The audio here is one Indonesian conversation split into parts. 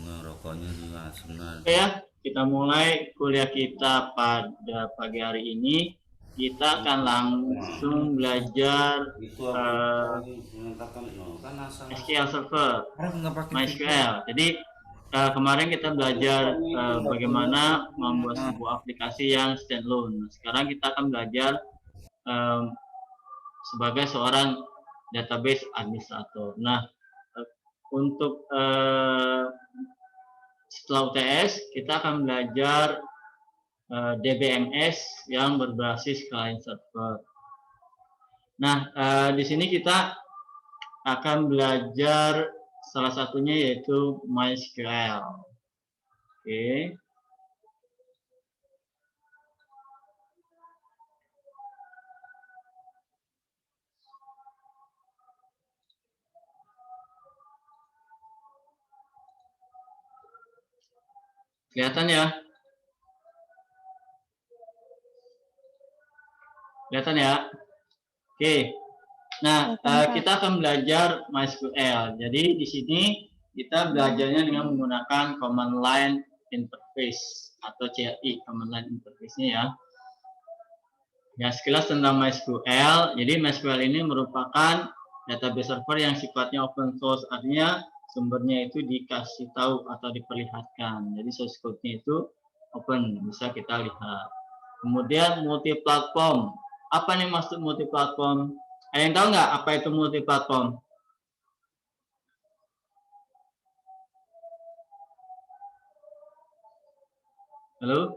Ngerokoknya juga sebenarnya. Oke ya, kita mulai kuliah kita pada pagi hari ini. Kita akan langsung belajar Itu aku mengatakan kan asal SQL Server, nggak pakai video. MySQL. Jadi kemarin kita belajar bagaimana membuat sebuah aplikasi yang standalone. Nah, sekarang kita akan belajar um, sebagai seorang database administrator. Nah, untuk setelah UTS kita akan belajar DBMS yang berbasis client server. Nah, di sini kita akan belajar salah satunya yaitu MySQL. Oke. Kelihatan ya? Kelihatan ya? Oke. Nah, kita akan belajar MySQL. Jadi di sini kita belajarnya dengan menggunakan command line interface atau CLI, command line interface-nya ya. Ya, sekilas tentang MySQL. Jadi MySQL ini merupakan database server yang sifatnya open source, artinya sumbernya itu dikasih tahu atau diperlihatkan. Jadi source code-nya itu open, bisa kita lihat. Kemudian multi platform. Apa nih maksud multi platform? Ada yang tahu nggak apa itu multi platform? Halo?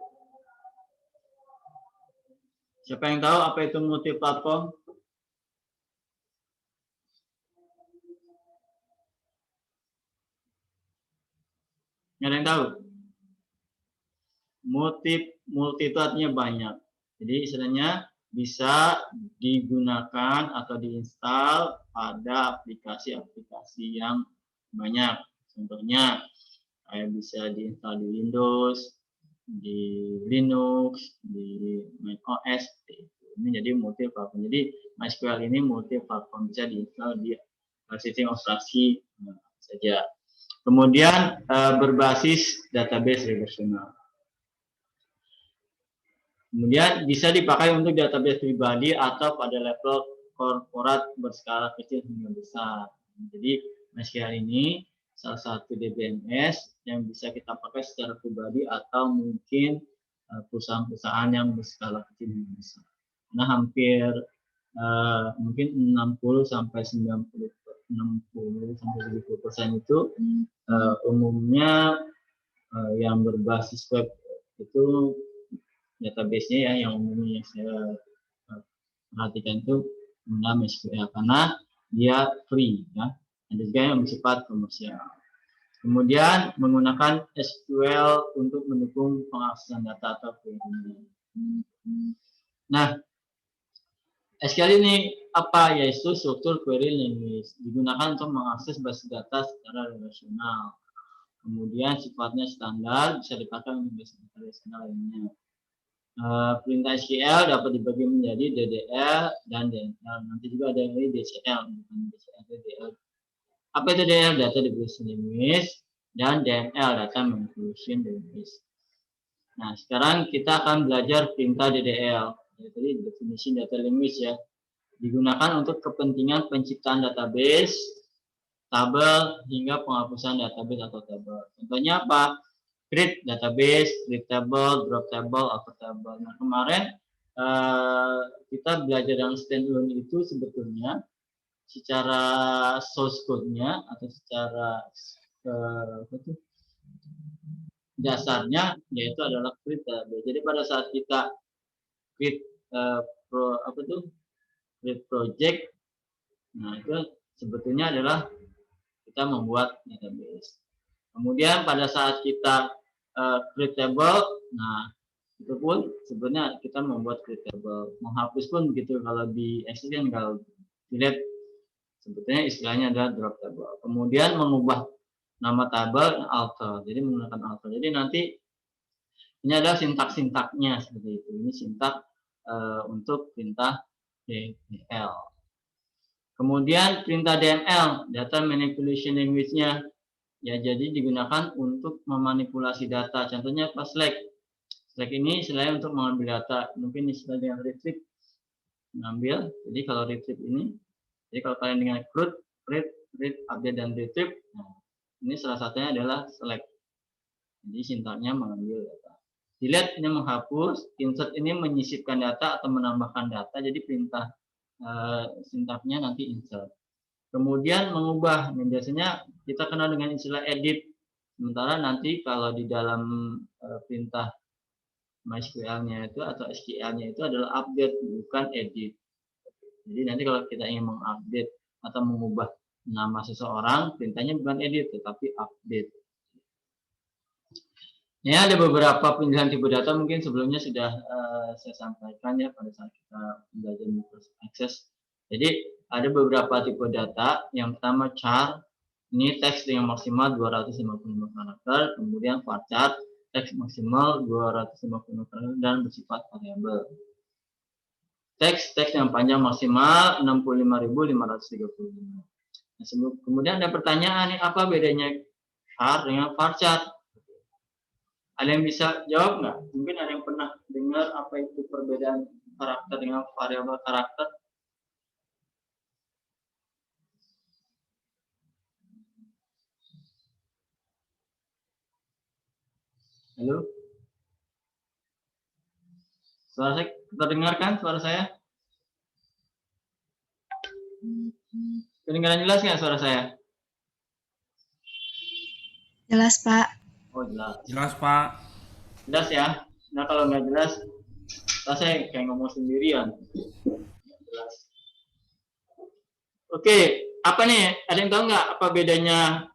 Siapa yang tahu apa itu multi platform? Nggak ada yang tahu? Multi itu artinya banyak. Jadi istilahnya bisa digunakan atau diinstal pada aplikasi-aplikasi yang banyak. Contohnya kayak bisa diinstal di Windows, di Linux, di macOS. Ini jadi multi platform. Jadi MySQL ini multi platform, bisa diinstal di sistem operasi saja. Kemudian berbasis database relasional. Kemudian bisa dipakai untuk database pribadi atau pada level korporat berskala kecil hingga besar. Jadi MySQL ini salah satu DBMS yang bisa kita pakai secara pribadi atau mungkin perusahaan-perusahaan yang berskala kecil hingga besar. Nah, hampir mungkin 60 sampai 90 60 sampai 70% itu umumnya yang berbasis web itu database-nya ya yang umumnya saya perhatikan itu menggunakan MySQL karena dia free ya. Ada juga yang bersifat komersial. Kemudian menggunakan SQL untuk mendukung pengaksesan data atau query. Nah, SQL ini apa? Yaitu struktur query language digunakan untuk mengakses basis data secara relasional. Kemudian sifatnya standar, bisa dipakai untuk basis data relasional lainnya. Perintah SQL dapat dibagi menjadi DDL dan DNL. Nanti juga ada yang ini DCL, bukan DCL, DDL. Apa itu DDL? Data Definition Language, dan DML, Data Manipulation Language. Nah, sekarang kita akan belajar perintah DDL, yaitu Definition Data Language ya. Digunakan untuk kepentingan penciptaan database, tabel, hingga penghapusan database atau tabel. Contohnya apa? Create database, create table, drop table, upper table. Nah, kemarin kita belajar yang standalone itu sebetulnya secara source code-nya atau secara dasarnya yaitu adalah create database. Jadi pada saat kita create create project, nah itu sebetulnya adalah kita membuat database. Kemudian pada saat kita create table, nah itu pun sebenarnya kita membuat create table. Menghapus pun begitu, kalau di Excel kan kalau delete sebetulnya istilahnya adalah drop table. Kemudian mengubah nama tabel alter, jadi menggunakan alter. Jadi nanti ini adalah sintak-sintaknya seperti itu. Ini sintak untuk perintah DML. Kemudian perintah DML, data manipulation language-nya. Ya, jadi digunakan untuk memanipulasi data. Contohnya pas select. Select ini istilahnya untuk mengambil data. Mungkin istilah dengan retrieve, mengambil. Jadi kalau retrieve ini, jadi kalau kalian dengan read, update, dan retrieve, nah, ini salah satunya adalah select. Jadi sintaknya mengambil data. Delete ini menghapus, insert ini menyisipkan data atau menambahkan data. Jadi perintah sintaknya nanti insert. Kemudian mengubah, ini biasanya kita kenal dengan istilah edit. Sementara nanti kalau di dalam perintah MySQL-nya itu atau SQL-nya itu adalah update, bukan edit. Jadi nanti kalau kita ingin mengupdate atau mengubah nama seseorang, perintahnya bukan edit, tetapi update. Ya, ada beberapa pilihan tipe data mungkin sebelumnya sudah saya sampaikan ya pada saat kita belajar Microsoft Access. Jadi ada beberapa tipe data. Yang pertama char, ini teks dengan maksimal 255 karakter, kemudian varchar, teks maksimal 255 karakter dan bersifat variabel. Teks yang panjang maksimal 65.535. Nah, kemudian ada pertanyaan nih, apa bedanya char dengan varchar? Ada yang bisa jawab nggak? Mungkin ada yang pernah dengar apa itu perbedaan karakter dengan variabel karakter? Halo? Suara saya terdengarkan suara saya? Kedengaran jelas nggak suara saya? Jelas, Pak. Oh, jelas. Jelas, Pak. Jelas ya. Nah, kalau nggak jelas, saya kayak ngomong sendirian. Nggak jelas. Oke, apa nih? Ada yang tahu nggak apa bedanya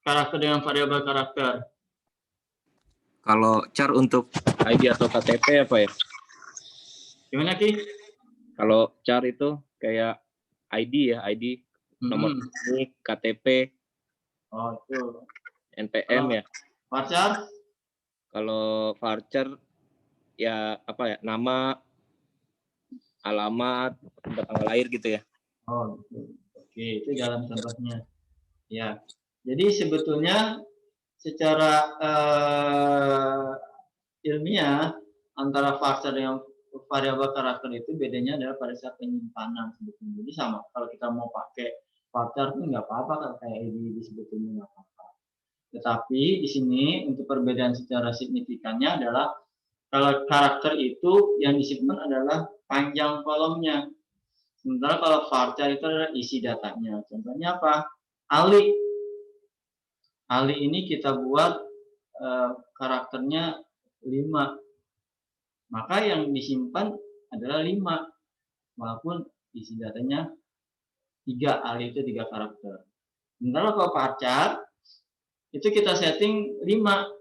karakter dengan variabel karakter? Kalau char untuk ID atau KTP apa ya? Gimana, Ki? Kalau char itu kayak ID ya, ID nomor ini KTP. Oh, itu. NPM ya. Varchar? Kalau varchar ya apa ya? Nama, alamat, tanggal lahir gitu ya. Oh, gitu. Oke, itu dalam contohnya. Ya. Jadi sebetulnya secara ilmiah antara varchar dengan variabel karakter itu bedanya adalah pada saat penyimpanan sebetulnya. Jadi sama, kalau kita mau pakai varchar pun nggak apa-apa kalau kayak ini sebetulnya nggak apa-apa. Tetapi di sini untuk perbedaan secara signifikannya adalah kalau karakter itu yang disimpan adalah panjang kolomnya. Sementara kalau varchar itu adalah isi datanya. Contohnya apa? Ali. Ali ini kita buat karakternya 5. Maka yang disimpan adalah 5. Walaupun isi datanya 3. Ali itu 3 karakter. Sementara kalau varchar itu kita setting 5.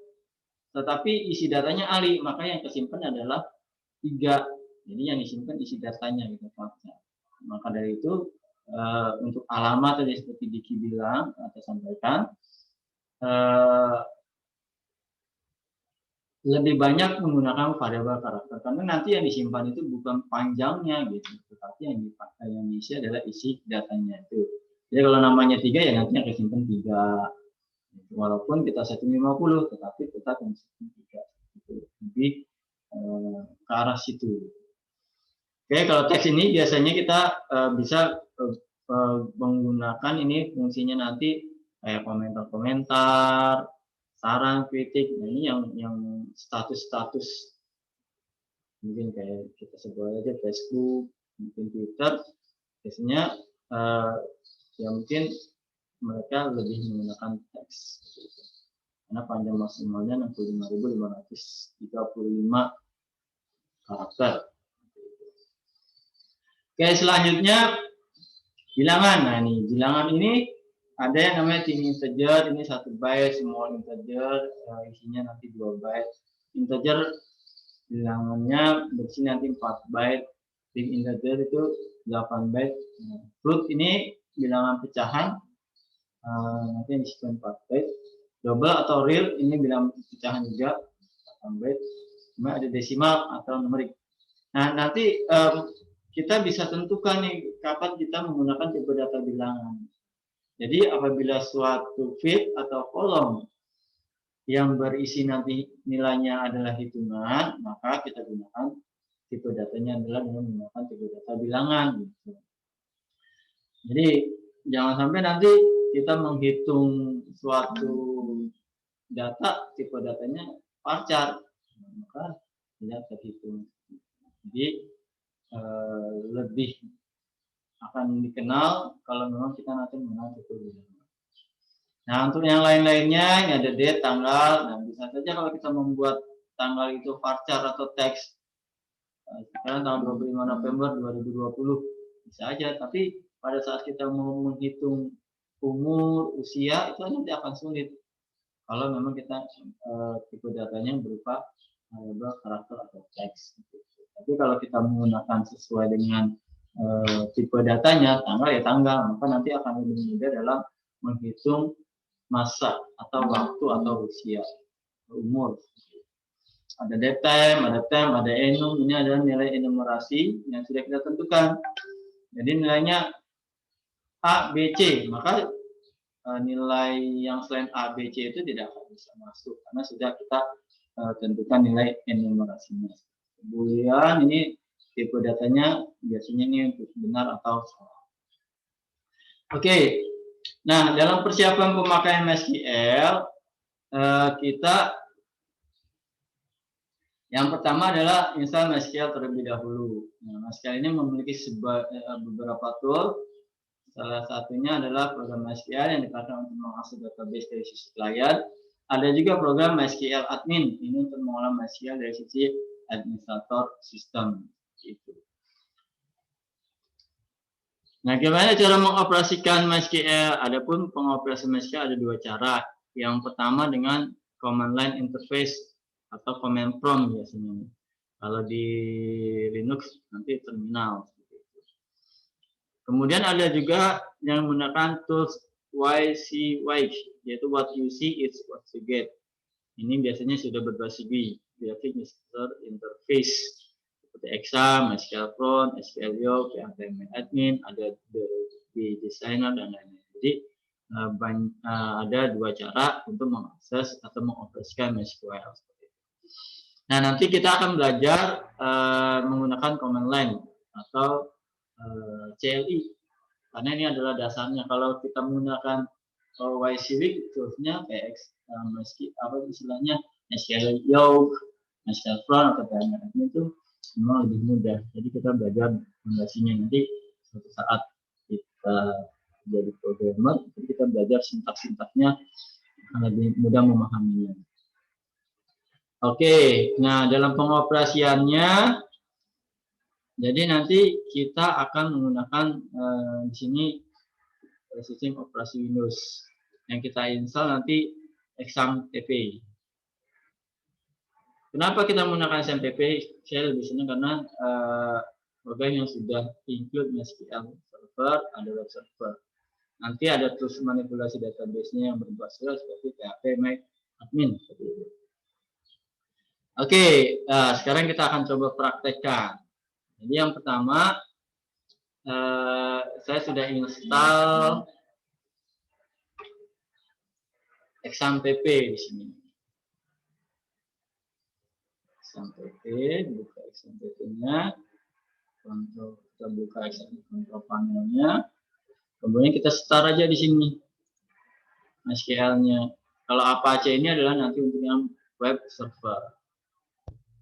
Tetapi isi datanya Ali. Maka yang kesimpan adalah 3. Jadi yang disimpan isi datanya gitu varchar. Maka dari itu untuk alamat tadi seperti Diki bilang atau sampaikan, lebih banyak menggunakan variabel karakter karena nanti yang disimpan itu bukan panjangnya gitu, tetapi yang dipakai yang diisi adalah isi datanya itu. Jadi kalau namanya 3 ya nanti yang kesimpan 3. Walaupun kita setting 50, tetapi tetap yang disimpan 3. Itu lebih ke arah situ. Oke, kalau teks ini biasanya kita bisa menggunakan ini fungsinya nanti kayak komentar-komentar, saran, kritik. Nah, ini yang status-status mungkin kayak kita sebut aja Facebook, mungkin Twitter. Biasanya ya mungkin mereka lebih menggunakan teks. Karena panjang maksimalnya 65.535 karakter. Oke, selanjutnya bilangan. Nah, ini bilangan ini ada yang namanya string integer, ini 1 byte, small integer, isinya nanti 2 byte. Integer bilangannya bersih nanti 4 byte, string integer itu 8 byte. Float ini bilangan pecahan, nanti yang disimpan 4 byte. Double atau real ini bilangan pecahan juga 8 byte. Cuma ada desimal atau numerik. Nah, nanti kita bisa tentukan nih kapan kita menggunakan tipe data bilangan. Jadi apabila suatu field atau kolom yang berisi nanti nilainya adalah hitungan, maka kita gunakan tipe datanya adalah dengan menggunakan tipe data bilangan. Gitu. Jadi jangan sampai nanti kita menghitung suatu data, tipe datanya varchar, maka tidak terhitung. Jadi lebih akan dikenal kalau memang kita nanti menggunakan tipe bilangan. Nah, untuk yang lain-lainnya, ini ada date, tanggal. Nah, bisa saja kalau kita membuat tanggal itu varchar atau teks. Sekarang tanggal 25 November 2020 bisa aja, tapi pada saat kita mau menghitung umur, usia, itu nanti akan sulit. Kalau memang kita tipe datanya berupa variabel karakter atau teks. Tapi kalau kita menggunakan sesuai dengan tipe datanya, tanggal ya tanggal, maka nanti akan lebih mudah dalam menghitung masa atau waktu atau usia, umur. Ada date time, ada time, ada enum. Ini adalah nilai enumerasi yang sudah kita tentukan. Jadi nilainya A, B, C, maka nilai yang selain A, B, C itu tidak akan bisa masuk karena sudah kita tentukan nilai enumerasinya. Kemudian ini tipe datanya biasanya ini untuk benar atau salah. Oke, nah dalam persiapan pemakaian MySQL kita yang pertama adalah install MySQL terlebih dahulu. Nah, MySQL ini memiliki beberapa tool. Salah satunya adalah program MySQL yang dipakai untuk mengakses database dari sisi klien. Ada juga program MySQL Admin, ini untuk mengolah MySQL dari sisi administrator sistem. Gitu. Nah, gimana cara mengoperasikan MySQL? Adapun pengoperasian MySQL ada dua cara. Yang pertama dengan command line interface atau command prompt biasanya. Kalau di Linux nanti terminal. Kemudian ada juga yang menggunakan tools YCY, yaitu what you see is what you get. Ini biasanya sudah berbasis GUI, graphic user interface, seperti exam, SQL front, SQL yoke, HTML admin, ada the designer dan lain-lain. Jadi ada dua cara untuk mengakses atau mengoperasikan MySQL. Nah, nanti kita akan belajar menggunakan command line atau CLI, karena ini adalah dasarnya. Kalau kita menggunakan YCW, toolsnya kayak apa istilahnya SQL yoke, SQL front atau HTML admin itu memang lebih mudah. Jadi kita belajar fondasinya, nanti suatu saat kita jadi programmer, jadi kita belajar sintak-sintaknya akan lebih mudah memahaminya. Oke, nah dalam pengoperasiannya, jadi nanti kita akan menggunakan di sini sistem operasi Windows yang kita install nanti XAMPP. Kenapa kita menggunakan XAMPP? Saya lebih senang karena program yang sudah include MySQL server, ada web server. Nanti ada tools manipulasi database-nya yang berbasis seperti PHP, MyAdmin. Oke, sekarang kita akan coba praktekkan. Jadi yang pertama, saya sudah install XAMPP di sini. XAMPP, buka XAMPP-nya, kita buka control panelnya, kemudian kita start aja di sini MySQL-nya. Kalau Apache ini adalah nanti untuk yang web server.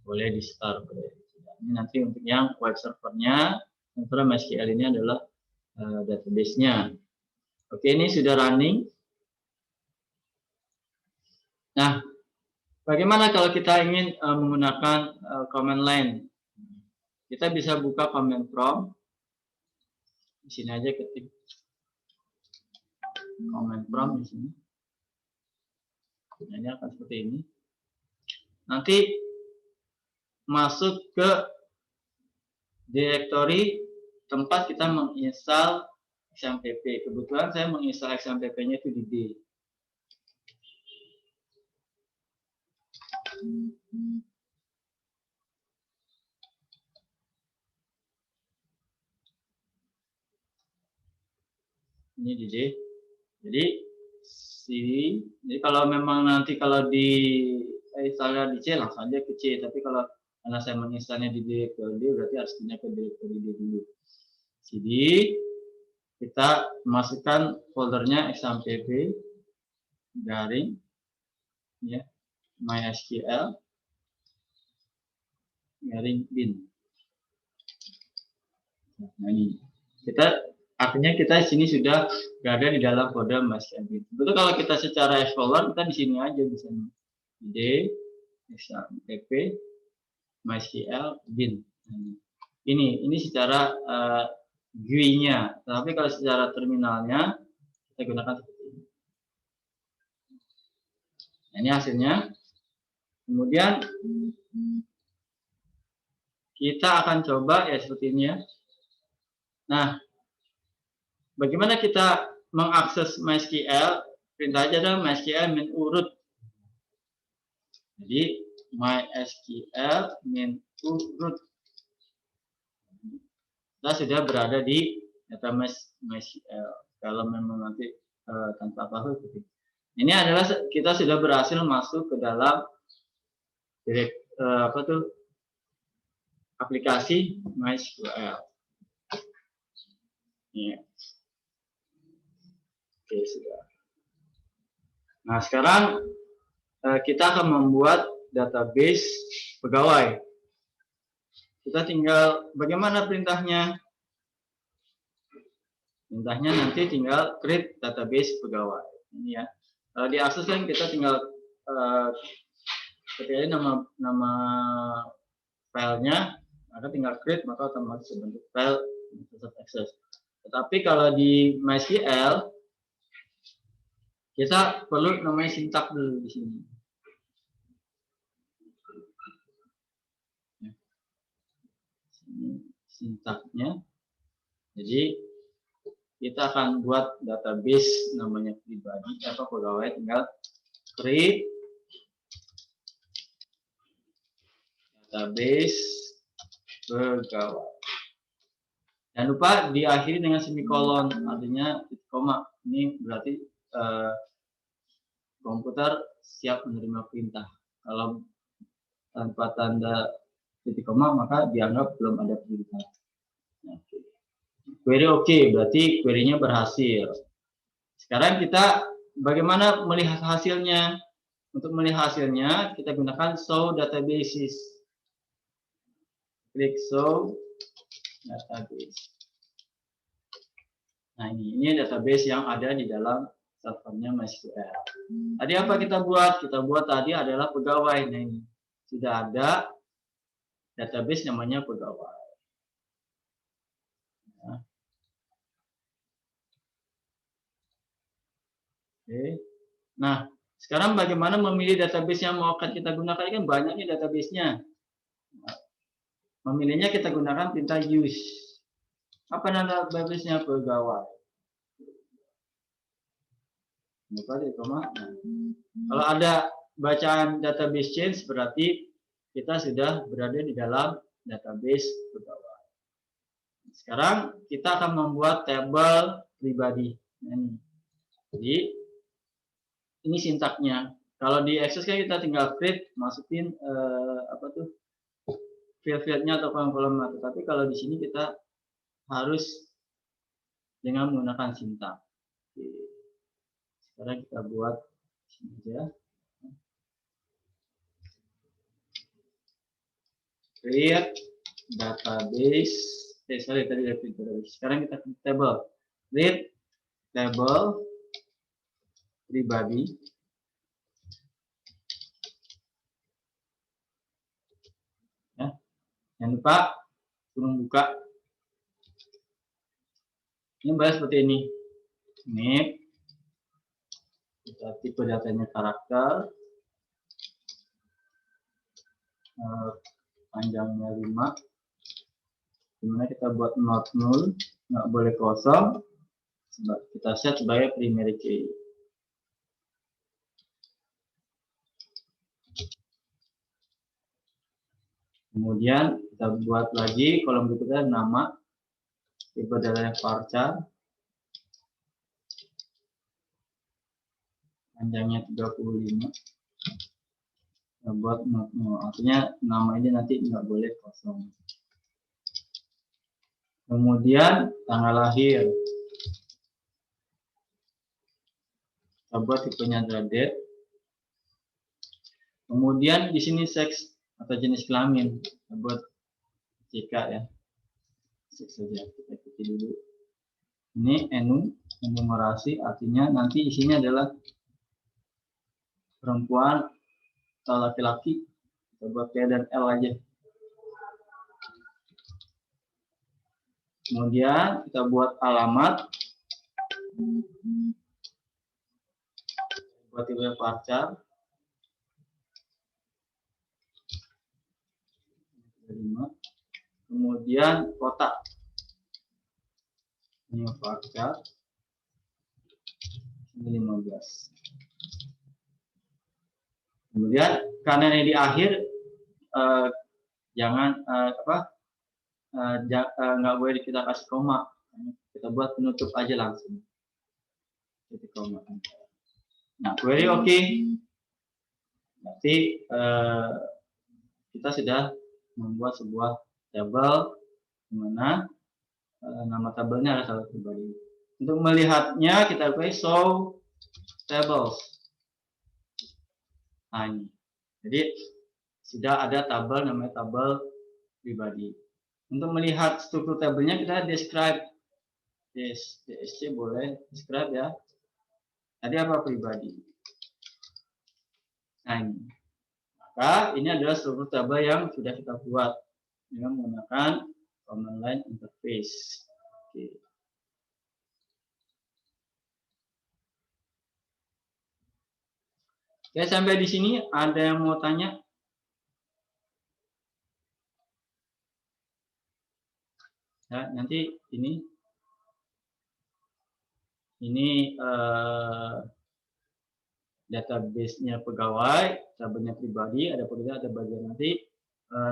Boleh di start, boleh. Ini nanti untuk yang web servernya, sementara MySQL ini adalah database-nya. Oke, ini sudah running. Nah, bagaimana kalau kita ingin menggunakan command line? Kita bisa buka command prompt. Di sini aja ketik command prompt di sini. Nah, ini akan seperti ini. Nanti masuk ke direktori tempat kita menginstal XAMPP. Kebetulan saya menginstal XAMPP-nya itu di D. Ini di D. Jadi kalau memang nanti kalau di misalnya di C langsung aja ke C, tapi kalau karena saya menginstalnya di direktori D berarti harus pindah ke direktori D dulu. Jadi kita masukkan foldernya example garing ya MySQL garing bin. Nah ini kita artinya kita di sini sudah berada di dalam folder MySQL bin. Betul kalau kita secara explorer kita di sini aja bisa D XAMPP MySQL bin. Ini secara GUI-nya. Tapi kalau secara terminalnya kita gunakan seperti ini. Nah, ini hasilnya. Kemudian kita akan coba ya seperti ini ya. Nah, bagaimana kita mengakses MySQL? Perintah aja adalah MySQL min urut. Jadi MySQL min urut. Kita sudah berada di database MySQL. Kalau memang nanti tanpa password seperti ini adalah kita sudah berhasil masuk ke dalam aplikasi MySQL. Ya. Oke, sudah. Nah, sekarang kita akan membuat database pegawai. Kita tinggal bagaimana perintahnya? Perintahnya nanti tinggal create database pegawai. Ini ya. Kalau diakses kan kita tinggal ketika ini nama filenya, maka tinggal create maka otomatis bentuk file Microsoft Access. Tetapi kalau di MySQL kita perlu namanya sintak dulu di sini. Sintaknya. Jadi kita akan buat database namanya pribadi atau pegawai, tinggal create database pegawai. Jangan lupa diakhiri dengan semikolon, artinya titik koma. Ini berarti komputer siap menerima perintah. Kalau tanpa tanda titik koma maka dianggap belum ada perintah. Query oke, berarti query-nya berhasil. Sekarang kita bagaimana melihat hasilnya? Untuk melihat hasilnya kita gunakan show databases. Klik show database. Nah ini database yang ada di dalam servernya MySQL. Tadi apa kita buat? Kita buat tadi adalah pegawai. Nah ini sudah ada database namanya pegawai. Nah. Oke. Nah, sekarang bagaimana memilih database yang mau akan kita gunakan? Ini kan banyaknya database-nya. Memilihnya kita gunakan perintah use. Apa nama database-nya? Pegawai. Kalau ada bacaan database change berarti kita sudah berada di dalam database pegawai. Sekarang kita akan membuat tabel pribadi. Jadi ini sintaknya. Kalau di Access kan kita tinggal create, masukin field-fieldnya atau kolom-kolomnya. Tapi kalau di sini kita harus dengan menggunakan sintak. Oke. Sekarang kita buat sini aja. Create database. Tadi database. Sekarang kita klik table. Create table pribadi. Ya. Jangan lupa turun buka. Ini bahas seperti ini. Ini kita tipe datanya karakter, panjangnya 5, dimana kita buat not null, nggak boleh kosong, kita set sebagai primary key. Kemudian kita buat lagi kolom berikutnya nama, tipe datanya varchar. panjangnya 35. Kita buat not null, artinya nama ini nanti nggak boleh kosong. Kemudian tanggal lahir, kita buat tipenya adalah date. Kemudian di sini seks atau jenis kelamin, kita buat CK ya, seks saja, kita ikuti dulu. Ini enumerasi, artinya nanti isinya adalah perempuan atau laki-laki, kita buat T dan L aja. Kemudian kita buat alamat, buat tipe varchar. Kemudian kota, ini varchar, ini 15. Kemudian karena ini di akhir, jangan nggak boleh kita kasih koma, kita buat penutup aja langsung, titik koma. Nah, query oke. Berarti kita sudah membuat sebuah tabel di mana nama tabelnya adalah salah pribadi. Untuk melihatnya kita pilih show tables. Nah, ini. Jadi sudah ada tabel namanya tabel pribadi. Untuk melihat struktur tabelnya kita describe. DSC boleh describe ya. Tadi apa pribadi. Nah, ini. Maka ini adalah struktur tabel yang sudah kita buat dengan menggunakan command line interface. Oke. Oke, sampai di sini ada yang mau tanya? Ya, nanti ini database-nya pegawai, tabelnya pribadi, ada bagian nanti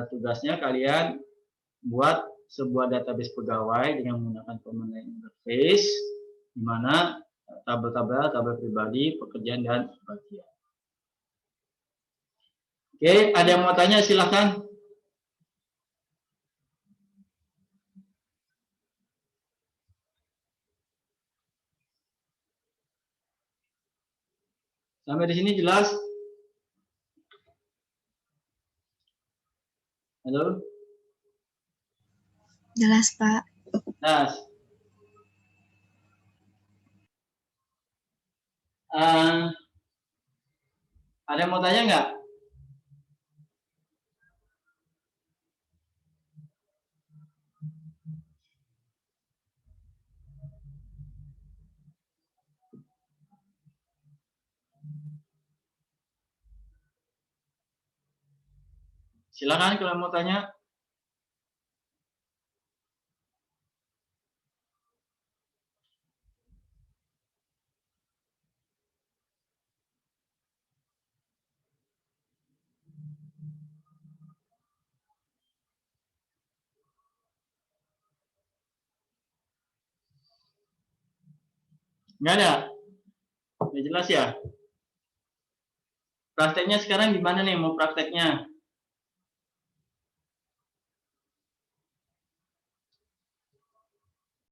tugasnya kalian buat sebuah database pegawai dengan menggunakan command line interface, di mana tabel pribadi, pekerjaan dan bagian. Oke, ada yang mau tanya silahkan. Sampai di sini jelas? Halo? Jelas, Pak. Jelas. Ada yang mau tanya nggak? Silakan kalau mau tanya. Nggak ada? Udah jelas ya? Prakteknya sekarang gimana nih mau prakteknya?